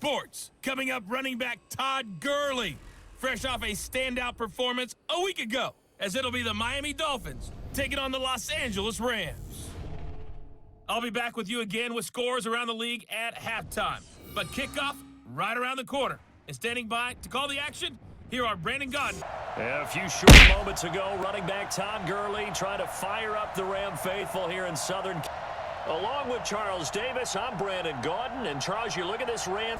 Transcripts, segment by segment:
sports. Coming up, running back Todd Gurley, fresh off a standout performance a week ago, as it'll be the Miami Dolphins taking on the Los Angeles Rams. I'll be back with you again with scores around the league at halftime. But kickoff right around the corner. And standing by to call the action, here are Brandon Godden. A few short moments ago, running back Todd Gurley trying to fire up the Ram faithful here in Southern. Along with Charles Davis, I'm Brandon Godden. And Charles, you look at this Ram.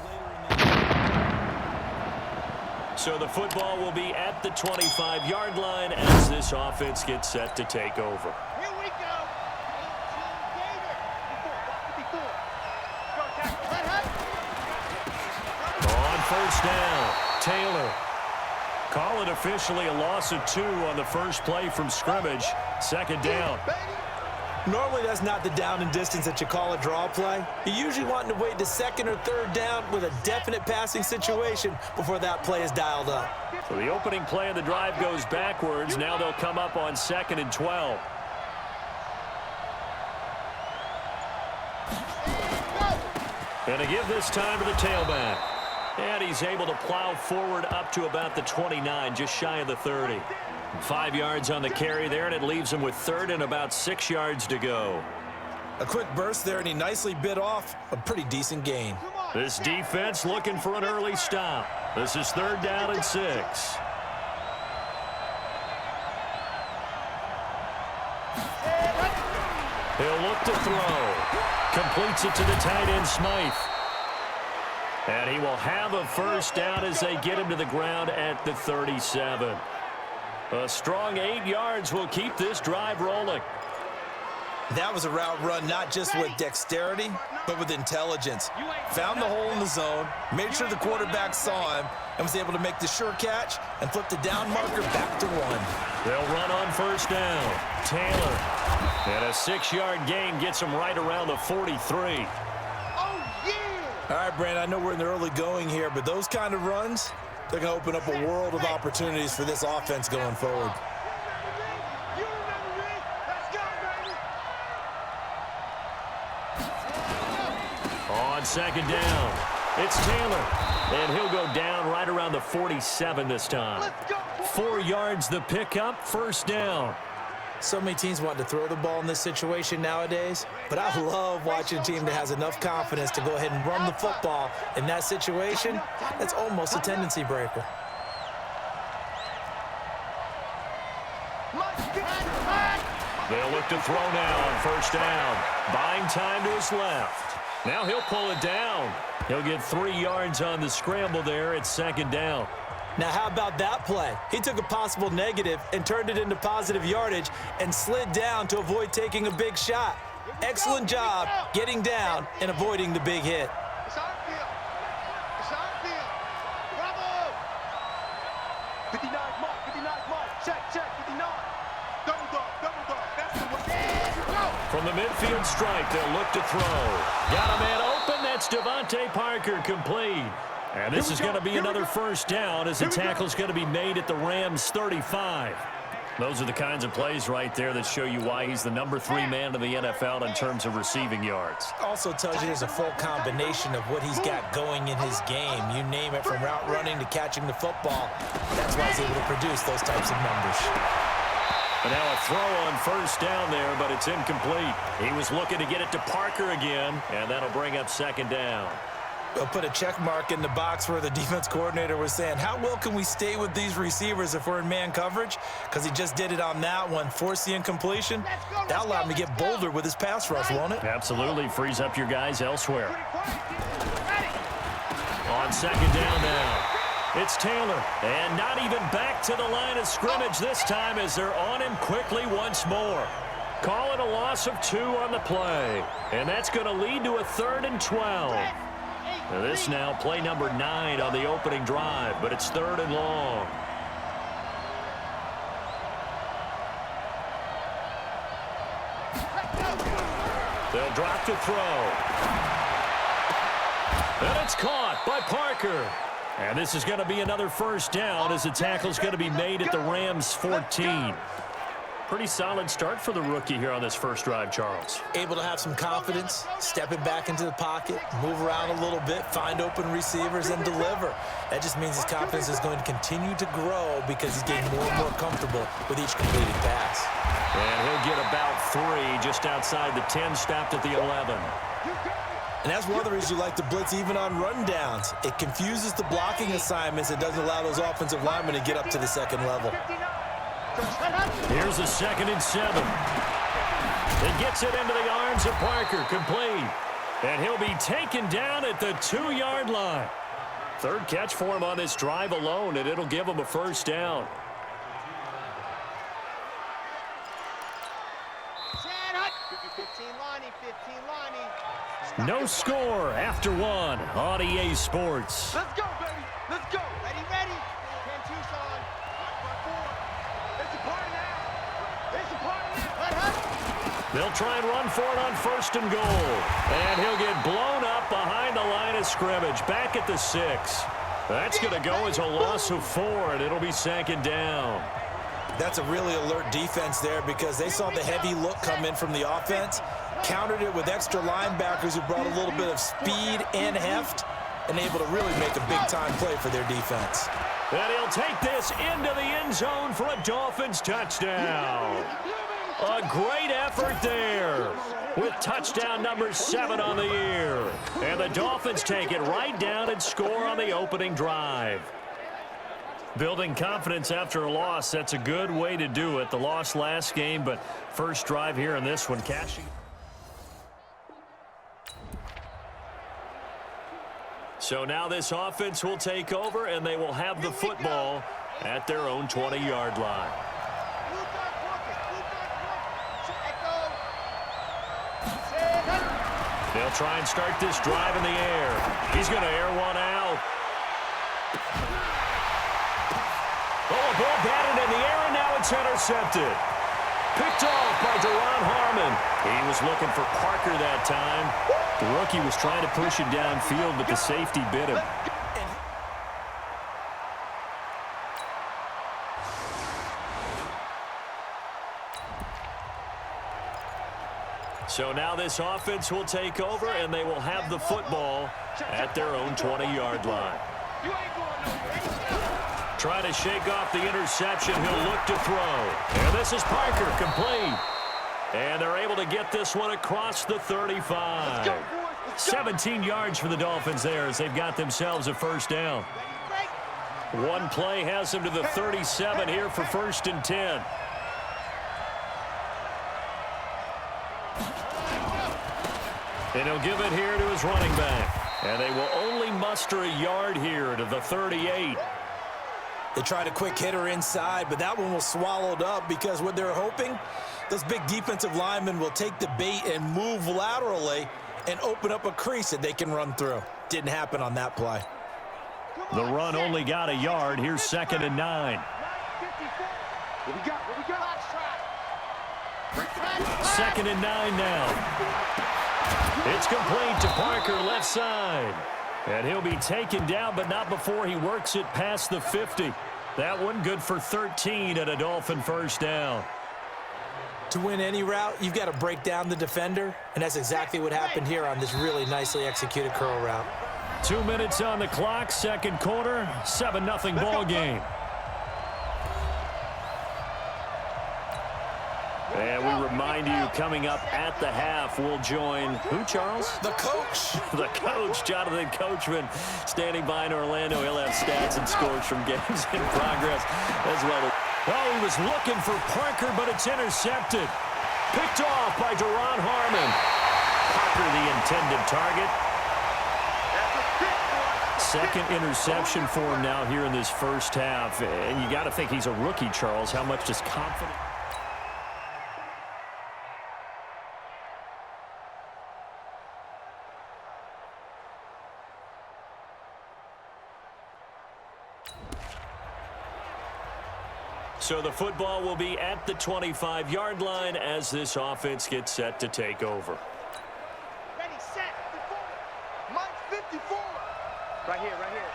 So the football will be at the 25-yard line as this offense gets set to take over. Here we go. On first down, Taylor. Call it officially a loss of 2 on the first play from scrimmage. Second down. Normally, that's not the down and distance that you call a draw play. You're usually wanting to wait to second or third down with a definite passing situation before that play is dialed up. So the opening play of the drive goes backwards. Now they'll come up on 2nd and 12. And to give this time to the tailback. And he's able to plow forward up to about the 29, just shy of the 30. 5 yards on the carry there, and it leaves him with 3rd and about 6 yards to go. A quick burst there, and he nicely bit off a pretty decent gain. This defense looking for an early stop. This is 3rd down and 6. He'll look to throw. Completes it to the tight end, Smythe. And he will have a first down as they get him to the ground at the 37. A strong 8 yards will keep this drive rolling. That was a route run not just with dexterity, but with intelligence. Found the hole in the zone, made sure the quarterback saw him, and was able to make the sure catch and flip the down marker back to 1. They'll run on first down. Taylor. And a 6-yard gain gets him right around the 43. All right, Brandon, I know we're in the early going here, but those kind of runs, they're going to open up a world of opportunities for this offense going forward. On second down, it's Taylor, and he'll go down right around the 47 this time. 4 yards the pickup, first down. So many teams want to throw the ball in this situation nowadays, but I love watching a team that has enough confidence to go ahead and run the football in that situation. That's almost a tendency breaker. They'll look to throw now on first down. Buying time to his left. Now he'll pull it down. He'll get 3 yards on the scramble there at second down. Now, how about that play? He took a possible negative and turned it into positive yardage and slid down to avoid taking a big shot. Excellent job getting down and avoiding the big hit. It's our field. It's our field. Bravo. 59 mark, 59 mark. Check, 59. Double dog. That's the way. From the midfield stripe, they'll look to throw. Got a man open. That's Devontae Parker, complete. And this is going to be another first down as the tackle's going to be made at the Rams' 35. Those are the kinds of plays right there that show you why he's the number 3 man in the NFL in terms of receiving yards. Also tells you there's a full combination of what he's got going in his game. You name it, from route running to catching the football. That's why he's able to produce those types of numbers. And now a throw on first down there, but it's incomplete. He was looking to get it to Parker again, and that'll bring up second down. They'll put a check mark in the box where the defense coordinator was saying, how well can we stay with these receivers if we're in man coverage? Because he just did it on that one, forced the incompletion. That allowed him to get bolder with his pass rush, won't it? Absolutely. Frees up your guys elsewhere. On second down now, it's Taylor. And not even back to the line of scrimmage this time as they're on him quickly once more. Call it a loss of 2 on the play. And that's going to lead to a 3rd and 12. This now play number 9 on the opening drive, but it's 3rd and long. They'll drop to throw. And it's caught by Parker. And this is going to be another first down as the tackle's going to be made at the Rams' 14. pretty solid start for the rookie here on this first drive, Charles. Able to have some confidence, stepping back into the pocket, move around a little bit, find open receivers, and deliver. That just means his confidence is going to continue to grow because he's getting more and more comfortable with each completed pass. And he'll get about 3 just outside the 10, stopped at the 11. And that's one of the reasons you like to blitz even on rundowns. It confuses the blocking assignments. It doesn't allow those offensive linemen to get up to the second level. Here's a 2nd and 7. It gets it into the arms of Parker, complete. And he'll be taken down at the 2-yard line. 3rd catch for him on this drive alone, and it'll give him a first down. No score after 1 on EA Sports. Let's go, baby. Let's go. Ready, ready. 10-2 on. It's a party now. It's a party now. They'll try and run for it on 1st and goal. And he'll get blown up behind the line of scrimmage, back at the 6. That's going to go as a loss of 4, and it'll be 2nd down. That's a really alert defense there because they saw the heavy look come in from the offense, countered it with extra linebackers who brought a little bit of speed and heft, and able to really make a big-time play for their defense. And he'll take this into the end zone for a Dolphins touchdown. A great effort there with touchdown number 7 on the year. And the Dolphins take it right down and score on the opening drive. Building confidence after a loss, that's a good way to do it. The loss last game, but first drive here in this one, cashing. So now this offense will take over, and they will have the football at their own 20-yard line. They'll try and start this drive in the air. He's going to air one out. Oh, a ball batted in the air, and now it's intercepted. Picked off by Duron Harmon. He was looking for Parker that time. The rookie was trying to push it downfield, but the safety bit him. So now this offense will take over, and they will have the football at their own 20-yard line. Trying to shake off the interception. He'll look to throw. And this is Parker, complete. And they're able to get this one across the 35. 17 yards for the Dolphins there as they've got themselves a first down. One play has them to the 37 here for 1st and 10. And he'll give it here to his running back. And they will only muster a yard here to the 38. They tried a quick hitter inside, but that one was swallowed up because what they're hoping, those big defensive linemen will take the bait and move laterally and open up a crease that they can run through. Didn't happen on that play. The run only got a yard. Here's 2nd and 9. What we got? What we got? 2nd and 9 now. It's complete to Parker, left side. And he'll be taken down, but not before he works it past the 50. That one good for 13 at a Dolphin first down. To win any route, you've got to break down the defender, and that's exactly what happened here on this really nicely executed curl route. 2 minutes on the clock, 2nd quarter, 7-0 ball game. And we remind you, coming up at the half, we'll join who, Charles? The coach. The coach, Jonathan Coachman, standing by in Orlando. He'll have stats and scores from games in progress as well. Oh, he was looking for Parker, but it's intercepted. Picked off by Duron Harmon. Parker, the intended target. Second interception for him now here in this first half. And you got to think he's a rookie, Charles. How much does confidence... So the football will be at the 25-yard line as this offense gets set to take over. Ready, set, 54. Mike 54. Right here, right here.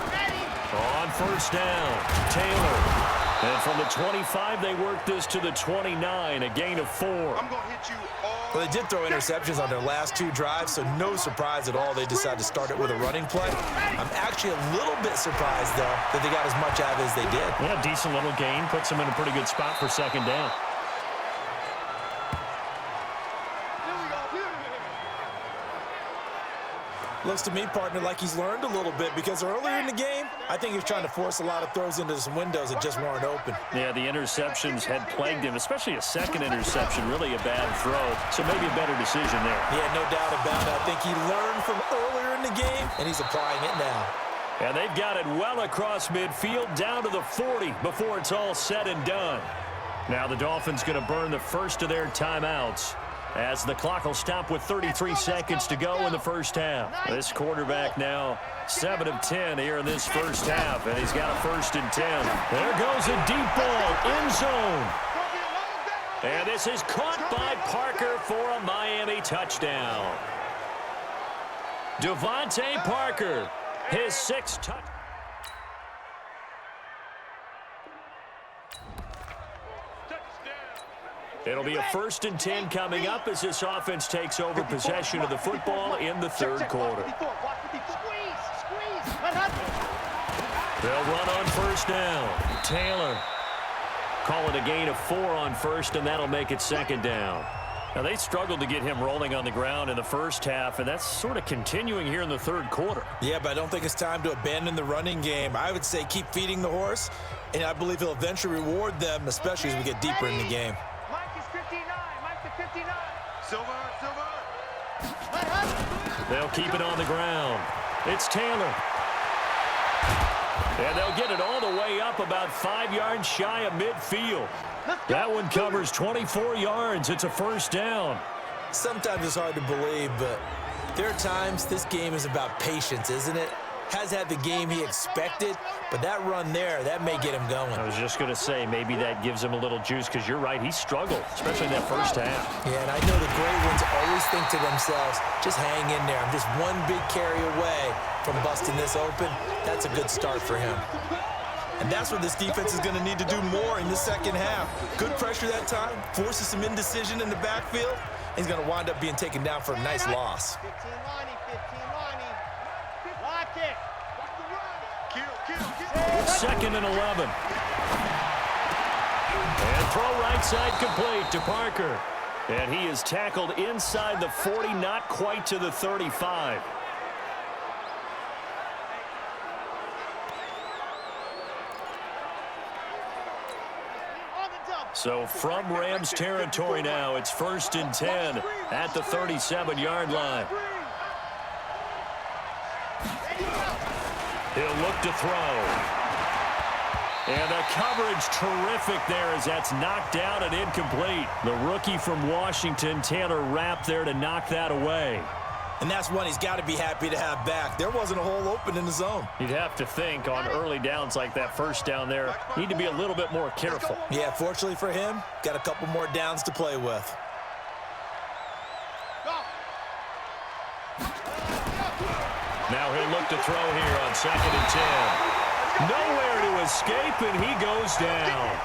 Ready. On first down, Taylor. And from the 25, they worked this to the 29, a gain of 4. I'm going to hit you all. Well, they did throw interceptions on their last 2 drives, so no surprise at all they decided to start it with a running play. I'm actually a little bit surprised, though, that they got as much out of it as they did. Yeah, decent little gain. Puts them in a pretty good spot for second down. Looks to me, partner, like he's learned a little bit because earlier in the game, I think he was trying to force a lot of throws into some windows that just weren't open. Yeah, the interceptions had plagued him, especially a second interception, really a bad throw. So maybe a better decision there. Yeah, no doubt about it. I think he learned from earlier in the game, and he's applying it now. And they've got it well across midfield down to the 40 before it's all said and done. Now the Dolphins going to burn the first of their timeouts, as the clock will stop with 33 seconds to go in the first half. This quarterback now 7 of 10 here in this first half, and he's got a 1st and 10. There goes a deep ball, end zone. And this is caught by Parker for a Miami touchdown. Devontae Parker, his 6th touchdown. It'll be a 1st and 10 coming up as this offense takes over possession of the football in the 3rd quarter. They'll run on 1st down. Taylor calling a gain of 4 on 1st, and that'll make it 2nd down. Now, they struggled to get him rolling on the ground in the first half, and that's sort of continuing here in the 3rd quarter. Yeah, but I don't think it's time to abandon the running game. I would say keep feeding the horse, and I believe he'll eventually reward them, especially as we get deeper in the game. They'll keep it on the ground. It's Taylor. And they'll get it all the way up about 5 yards shy of midfield. That one covers 24 yards. It's a 1st down. Sometimes it's hard to believe, but there are times this game is about patience, isn't it? Has had the game he expected, but that run there, that may get him going. I was just going to say, maybe that gives him a little juice, because you're right, he struggled, especially in that first half. Yeah, and I know the great ones always think to themselves, just hang in there. I'm just one big carry away from busting this open. That's a good start for him. And that's what this defense is going to need to do more in the second half. Good pressure that time, forces some indecision in the backfield. He's going to wind up being taken down for a nice loss. 2nd and 11. And throw right side complete to Parker. And he is tackled inside the 40, not quite to the 35. So from Rams territory now, it's 1st and 10 at the 37-yard line. He'll look to throw. And the coverage terrific there as that's knocked down and incomplete. The rookie from Washington, Taylor Rapp, there to knock that away. And that's one he's got to be happy to have back. There wasn't a hole open in the zone. You'd have to think on early downs like that 1st down there, need to be a little bit more careful. Yeah, fortunately for him, got a couple more downs to play with. Now he'll look to throw here on 2nd and 10. Nowhere to escape, and he goes down.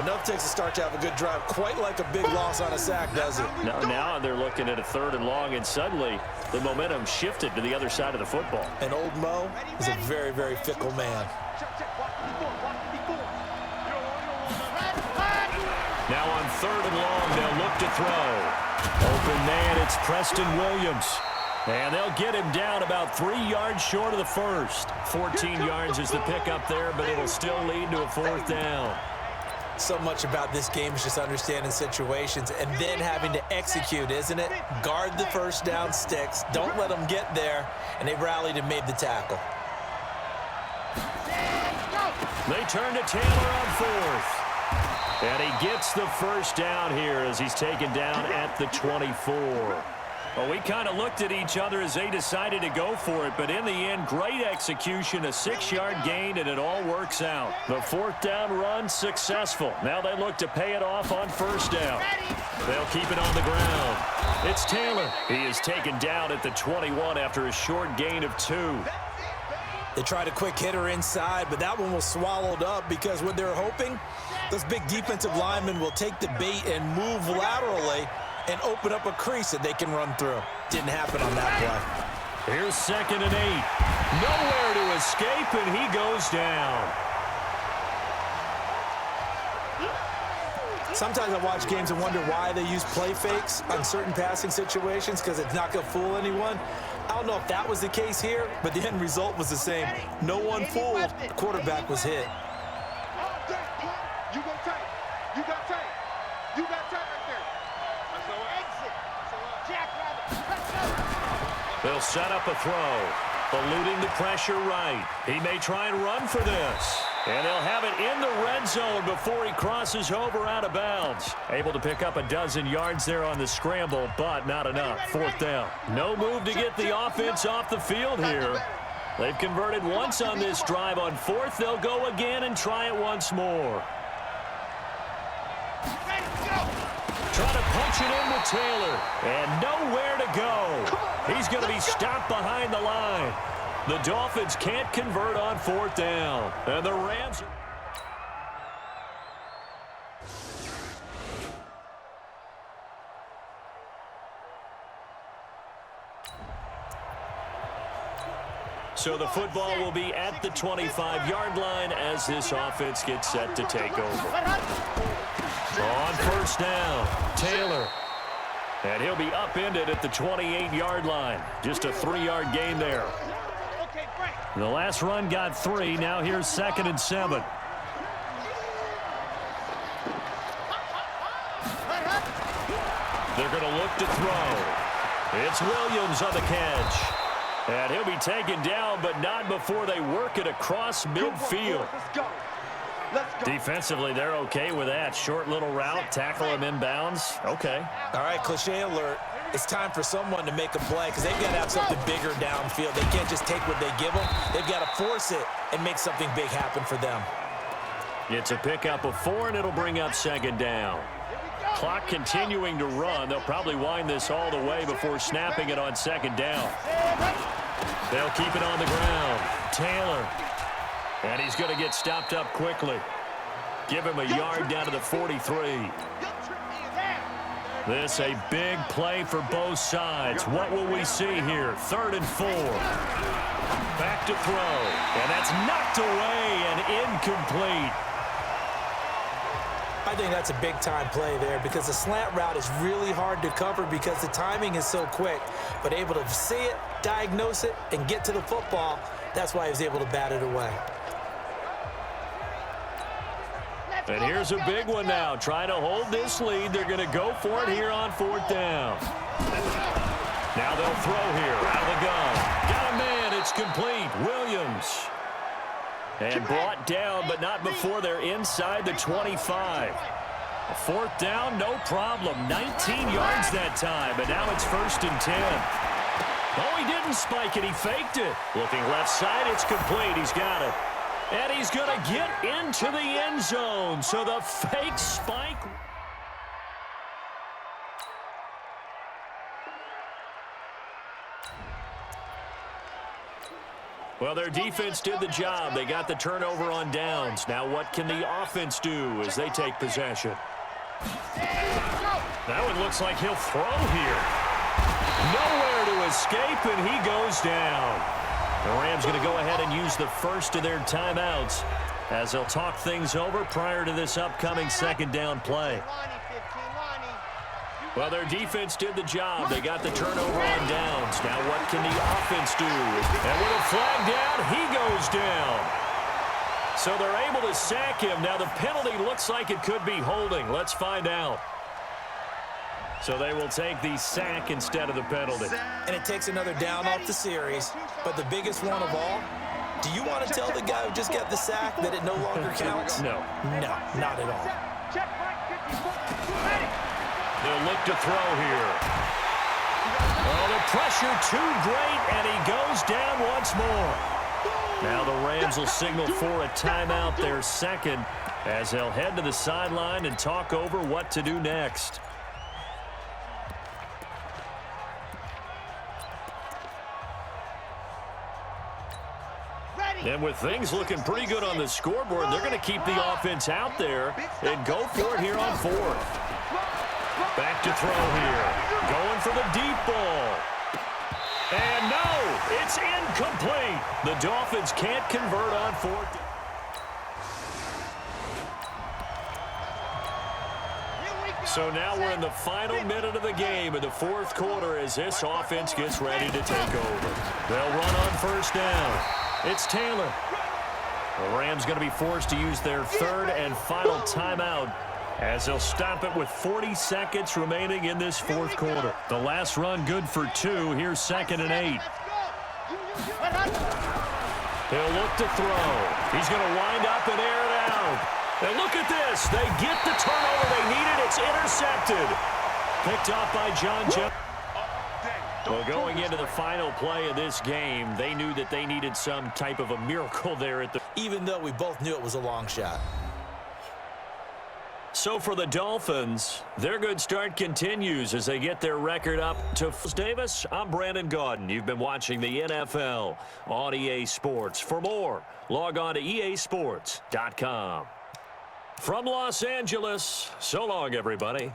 Enough takes a start to have a good drive, quite like a big loss on a sack, does it? Now they're looking at a 3rd and long, and suddenly the momentum shifted to the other side of the football. And old Mo is a very, very fickle man. Now on 3rd and long, they'll look to throw. Open man, it's Preston Williams. And they'll get him down about 3 yards short of the 1st. 14 yards is the pickup there, but it'll still lead to a 4th down. So much about this game is just understanding situations and then having to execute, isn't it? Guard the 1st down sticks. Don't let them get there. And they rallied and made the tackle. They turn to Taylor on 4th. And he gets the 1st down here as he's taken down at the 24. Well, we kind of looked at each other as they decided to go for it, but in the end, great execution, a 6-yard gain, and it all works out. The 4th down run successful. Now they look to pay it off on 1st down. They'll keep it on the ground. It's Taylor. He is taken down at the 21 after a short gain of 2. They tried a quick hitter inside, but that one was swallowed up because what they're hoping, those big defensive linemen will take the bait and move laterally and open up a crease that they can run through. Didn't happen on that play. Here's 2nd and 8. Nowhere to escape, and he goes down. Sometimes I watch games and wonder why they use play fakes on certain passing situations because it's not going to fool anyone. I don't know if that was the case here, but the end result was the same. No one fooled. The quarterback was hit. You go tight. You got tight. You got tight right there. That's all right. Exit. Jackrabbit. Let's go. They'll set up a throw. Eluding the pressure right. He may try and run for this. And they'll have it in the red zone before he crosses over out of bounds. Able to pick up a dozen yards there on the scramble, but not enough. 4th down. No move to get the offense off the field here. They've converted once on this drive. On 4th, they'll go again and try it once more. Trying to punch it in with Taylor. And nowhere to go. He's going to be stopped behind the line. The Dolphins can't convert on 4th down. And the Rams... So the football will be at the 25-yard line as this offense gets set to take over. On 1st down, Taylor. And he'll be upended at the 28-yard line. Just a 3-yard gain there. The last run got 3. Now here's 2nd and 7. They're going to look to throw. It's Williams on the catch. And he'll be taken down, but not before they work it across midfield. Let's go. Let's go. Defensively, they're okay with that. Short little route, tackle him inbounds. Okay. All right, cliche alert. It's time for someone to make a play because they've got to have something bigger downfield. They can't just take what they give them. They've got to force it and make something big happen for them. It's a pickup of 4, and it'll bring up 2nd down. Clock continuing to run. They'll probably wind this all the way before snapping it on 2nd down. They'll keep it on the ground. Taylor. And he's going to get stopped up quickly. Give him a yard down to the 43. This a big play for both sides. What will we see here? 3rd and 4. Back to throw. And that's knocked away and incomplete. I think that's a big-time play there because the slant route is really hard to cover because the timing is so quick. But able to see it, diagnose it, and get to the football, that's why he was able to bat it away. And here's a big one now. Trying to hold this lead. They're going to go for it here on 4th down. Now they'll throw here. Out of the gun. Got a man. It's complete. Williams. And brought down, but not before they're inside the 25. 4th down, no problem. 19 yards that time, but now it's 1st and 10. Oh, he didn't spike it. He faked it. Looking left side, it's complete. He's got it. And he's going to get into the end zone. So the fake spike. Well, their defense did the job. They got the turnover on downs. Now what can the offense do as they take possession? That one looks like he'll throw here. Nowhere to escape, and he goes down. The Rams going to go ahead and use the first of their timeouts as they'll talk things over prior to this upcoming 2nd down play. Well, their defense did the job. They got the turnover on downs. Now what can the offense do? And with a flag down, he goes down. So they're able to sack him. Now the penalty looks like it could be holding. Let's find out. So they will take the sack instead of the penalty. And it takes another down off the series. But the biggest one of all, do you want to tell the guy who just got the sack that it no longer counts? No. No, not at all. They'll look to throw here. Oh, the pressure too great, and he goes down once more. Now the Rams will signal for a timeout, their 2nd, as they'll head to the sideline and talk over what to do next. And with things looking pretty good on the scoreboard, they're going to keep the offense out there and go for it here on fourth. Back to throw here. Going for the deep ball. And no, it's incomplete. The Dolphins can't convert on fourth. So now we're in the final minute of the game in the fourth quarter as this offense gets ready to take over. They'll run on first down. It's Taylor. The Rams going to be forced to use their third and final timeout as they'll stop it with 40 seconds remaining in this fourth quarter. The last run good for 2. Here's 2nd and 8. He'll look to throw. He's going to wind up and air it out. And look at this. They get the turnover they needed. It's intercepted. Picked off by John Jones. Well, going into the final play of this game, they knew that they needed some type of a miracle there at the... Even though we both knew it was a long shot. So for the Dolphins, their good start continues as they get their record up to Davis. I'm Brandon Gaudin. You've been watching the NFL on EA Sports. For more, log on to easports.com. From Los Angeles, so long, everybody.